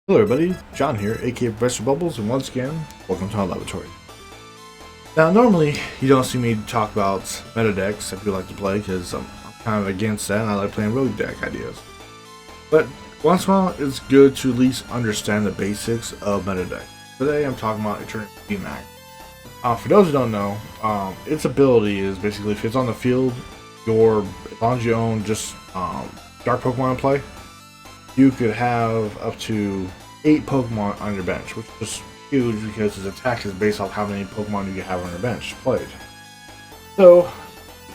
Hello everybody, John here, aka Professor Bubbles, and once again, welcome to our laboratory. Now normally, you don't see me talk about meta decks that people like to play, because I'm kind of against that, and I like playing rogue deck ideas. But once in a while, it's good to at least understand the basics of meta deck. Today I'm talking about Eternatus Vmax. For those who don't know, its ability is basically if it's on the field, as long as you own just dark Pokemon in play, you could have up to 8 Pokemon on your bench, which is huge because his attack is based off how many Pokemon you can have on your bench played. So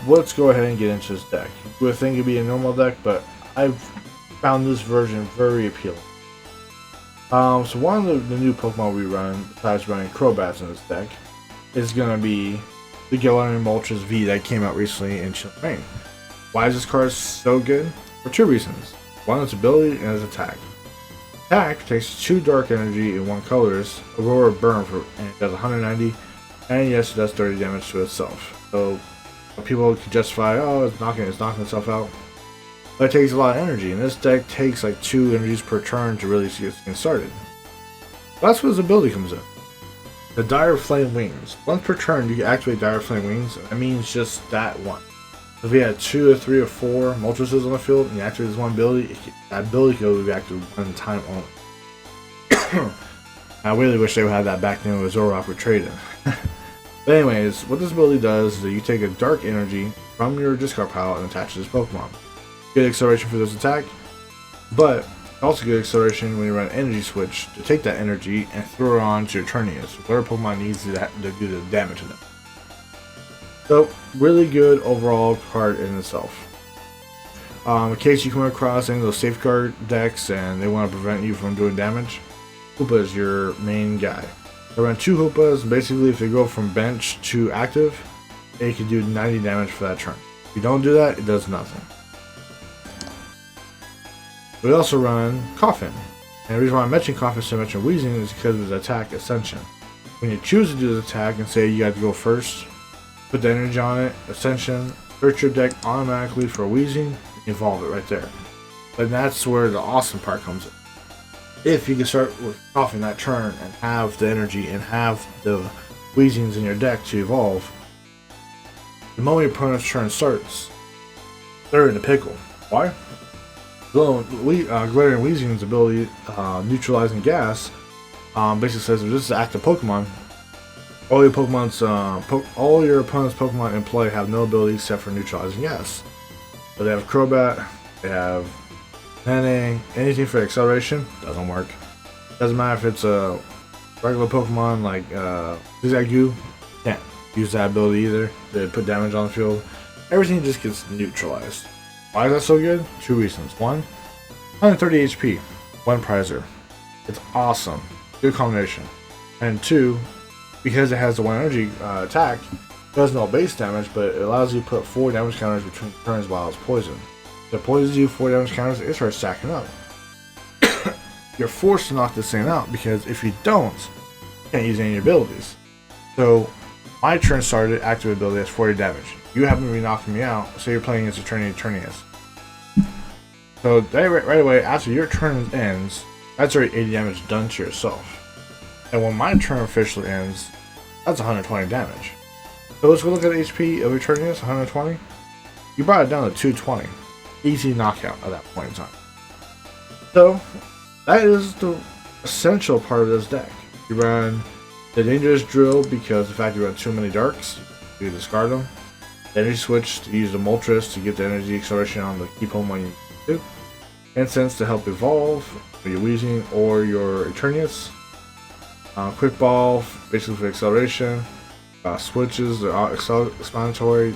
let's go ahead and get into this deck. You would think it'd be a normal deck, but I've found this version very appealing. So one of the new Pokemon we run, besides running Crobats in this deck, is going to be the Galarian Moltres V that came out recently in Chile. Why is this card so good? For 2 reasons. One, its ability, and its attack. Attack takes 2 dark energy in 1 colors, Aurora Burn, and it does 190, and yes, it does 30 damage to itself. So people can justify, oh, it's knocking itself out. But it takes a lot of energy, and this deck takes like 2 energies per turn to really get things started. That's where his ability comes in. The Dire Flame Wings. Once per turn, you can activate Dire Flame Wings. That means just that one. If you had 2 or 3 or 4 Moltres on the field and you activate this one ability, that ability can be activated 1 time only. I really wish they would have that back then with Zoroark with Trade-in. But anyways, what this ability does is that you take a dark energy from your discard pile and attach to this Pokemon. Good acceleration for this attack, but also good acceleration when you run an energy switch to take that energy and throw it on to Eternatus, whatever Pokemon needs to do the damage to them. So, really good overall card in itself. In case you come across any of those safeguard decks and they want to prevent you from doing damage, Hoopa is your main guy. I run 2 Hoopas, and basically if they go from bench to active, it can do 90 damage for that turn. If you don't do that, it does nothing. We also run Coffin. And the reason why I'm mentioning Coffin so much in Weezing is because of his attack Ascension. When you choose to do this attack and say you got to go first, put the energy on it, Ascension, search your deck automatically for Weezing, and evolve it right there. And that's where the awesome part comes in. If you can start with Coffin that turn and have the energy and have the Weezings in your deck to evolve, the moment your opponent's turn starts, they're in the pickle. Why? Galarian Weezing's ability, neutralizing gas, basically says if this is an active Pokemon, all your opponent's Pokemon in play have no ability except for neutralizing gas. So they have Crobat, they have Nene, anything for acceleration, doesn't work. Doesn't matter if it's a regular Pokemon like PTCGO, can't use that ability either to put damage on the field. Everything just gets neutralized. Why is that so good? 2 reasons. 1, 130 HP, 1 Prizer. It's awesome. Good combination. And 2, because it has the 1 energy attack, it does no base damage, but it allows you to put 4 damage counters between turns while it's poisoned. If it poisons you 4 damage counters, it starts stacking up. You're forced to knock this thing out, because if you don't, you can't use any of your abilities. So, my turn started, active ability has 40 damage. You happen to be knocking me out, so you're playing against Eternatus. So right away, after your turn ends, that's already 80 damage done to yourself. And when my turn officially ends, that's 120 damage. So let's go look at the HP of Eternatus, 120. You brought it down to 220. Easy knockout at that point in time. So, that is the essential part of this deck. You run the Dangerous Drill because the fact you run too many Darks, you discard them. Energy switch to use the Moltres to get the energy acceleration on the key Pokemon you need to. Incense to help evolve for your Weezing or your Eternatus. Quick Ball basically for acceleration. Switches the explanatory.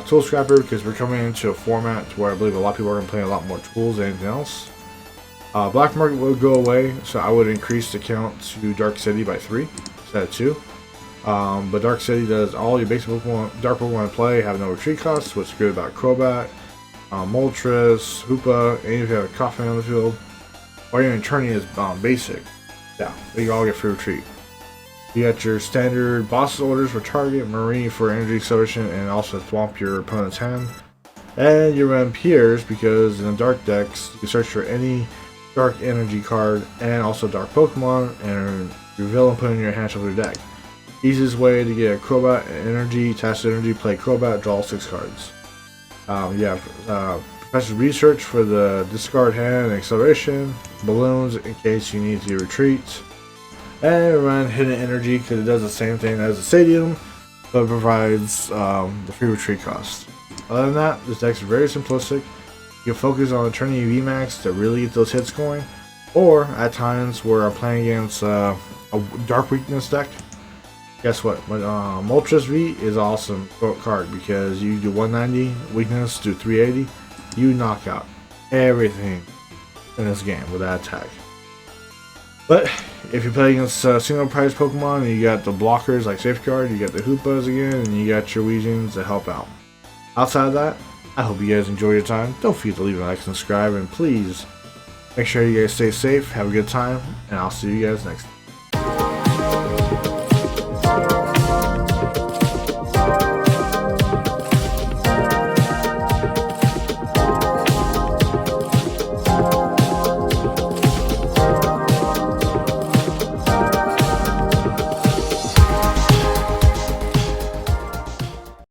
Tool Scrapper because we're coming into a format where I believe a lot of people are going to play a lot more tools than anything else. Black Market will go away, so I would increase the count to Dark City by 3 instead of 2. But Dark City does all your basic Pokemon, Dark Pokemon in play have no retreat costs, what's good about Crobat, Moltres, Hoopa, and if you have a Coffin on the field, or your Eternatus is basic. Yeah, they all get free retreat. You got your standard boss orders for target, Marine for energy acceleration, and also swamp your opponent's hand. And you run Piers because in the dark decks, you can search for any Dark Energy card, and also Dark Pokemon, and reveal and put in your hand shuffle your deck. Easiest way to get a Crobat Energy, attached energy, play Crobat, draw 6 cards. Professor's Research for the discard hand and acceleration. Balloons in case you need to retreat. And run Hidden Energy because it does the same thing as the Stadium, but it provides the free retreat cost. Other than that, this deck is very simplistic. You can focus on turning your VMAX to really get those hits going, or at times where I'm playing against a Dark Weakness deck, guess what? Moltres V is an awesome card because you do 190 weakness to 380, you knock out everything in this game with that attack. But if you play against single prize Pokemon and you got the blockers like Safeguard, you got the Hoopas again, and you got your Weezings to help out. Outside of that, I hope you guys enjoy your time. Don't forget to leave a like and subscribe, and please make sure you guys stay safe, have a good time, and I'll see you guys next time.